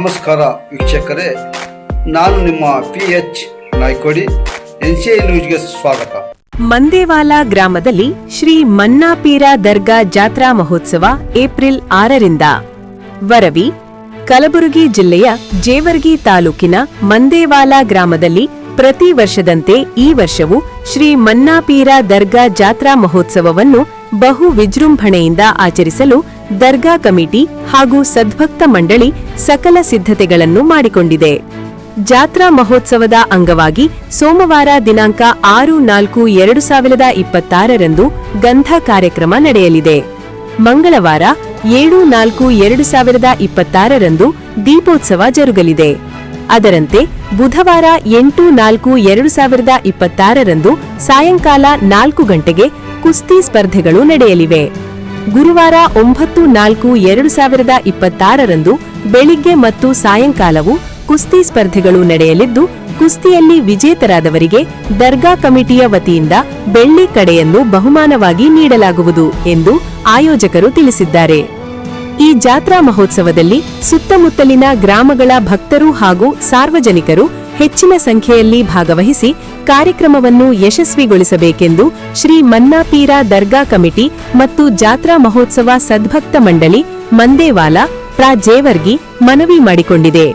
ನಮಸ್ಕಾರ ವೀಕ್ಷಕರೇ, ನಾನು ನಿಮ್ಮ PH ನಾಯ್ಕೋಡಿ. NCI ನ್ಯೂಸ್ಗೆ ಸ್ವಾಗತ. ಮಂದೇವಾಲ ಗ್ರಾಮದಲ್ಲಿ ಶ್ರೀ ಮನ್ನಾಪೀರ ದರ್ಗಾ ಜಾತ್ರಾ ಮಹೋತ್ಸವ ಏಪ್ರಿಲ್ 6ರಿಂದ. ವರವಿ ಕಲಬುರಗಿ ಜಿಲ್ಲೆಯ ಜೇವರ್ಗಿ ತಾಲೂಕಿನ ಮಂದೇವಾಲ ಗ್ರಾಮದಲ್ಲಿ ಪ್ರತಿ ವರ್ಷದಂತೆ ಈ ವರ್ಷವೂ ಶ್ರೀ ಮನ್ನಾಪೀರ ದರ್ಗಾ ಜಾತ್ರಾ ಮಹೋತ್ಸವವನ್ನು ಬಹು ವಿಜೃಂಭಣೆಯಿಂದ ಆಚರಿಸಲು ದರ್ಗಾ ಕಮಿಟಿ ಹಾಗೂ ಸದ್ಭಕ್ತ ಮಂಡಳಿ ಸಕಲ ಸಿದ್ಧತೆಗಳನ್ನು ಮಾಡಿಕೊಂಡಿದೆ. ಜಾತ್ರಾ ಮಹೋತ್ಸವದ ಅಂಗವಾಗಿ ಸೋಮವಾರ ದಿನಾಂಕ 6-4-2026ರಂದು ಗಂಧ ಕಾರ್ಯಕ್ರಮ ನಡೆಯಲಿದೆ. ಮಂಗಳವಾರ 7-4-2026ರಂದು ದೀಪೋತ್ಸವ ಜರುಗಲಿದೆ. ಅದರಂತೆ ಬುಧವಾರ 8-4-2026ರಂದು ಸಾಯಂಕಾಲ 4 ಗಂಟೆಗೆ ಕುಸ್ತಿ ಸ್ಪರ್ಧೆಗಳು ನಡೆಯಲಿವೆ. ಗುರುವಾರ 9-4-2026ರಂದು ಬೆಳಿಗ್ಗೆ ಮತ್ತು ಸಾಯಂಕಾಲವೂ ಕುಸ್ತಿ ಸ್ಪರ್ಧೆಗಳು ನಡೆಯಲಿದ್ದು, ಕುಸ್ತಿಯಲ್ಲಿ ವಿಜೇತರಾದವರಿಗೆ ದರ್ಗಾ ಕಮಿಟಿಯ ವತಿಯಿಂದ ಬೆಳ್ಳಿ ಕಡೆಯನ್ನು ಬಹುಮಾನವಾಗಿ ನೀಡಲಾಗುವುದು ಎಂದು ಆಯೋಜಕರು ತಿಳಿಸಿದ್ದಾರೆ. ಈ ಜಾತ್ರಾ ಮಹೋತ್ಸವದಲ್ಲಿ ಸುತ್ತಮುತ್ತಲಿನ ಗ್ರಾಮಗಳ ಭಕ್ತರು ಹಾಗೂ ಸಾರ್ವಜನಿಕರು ಹೆಚ್ಚಿನ ಸಂಖ್ಯೆಯಲ್ಲಿ ಭಾಗವಹಿಸಿ ಕಾರ್ಯಕ್ರಮವನ್ನು ಯಶಸ್ವಿಗೊಳಿಸಬೇಕೆಂದು ಶ್ರೀ ಮನ್ನಾಪೀರ ದರ್ಗಾ ಕಮಿಟಿ ಮತ್ತು ಜಾತ್ರಾ ಮಹೋತ್ಸವ ಸದ್ಭಕ್ತ ಮಂಡಳಿ ಮಂದೇವಾಲ ಪ್ರಾ ಜೇವರ್ಗಿ ಮನವಿ ಮಾಡಿಕೊಂಡಿದೆ.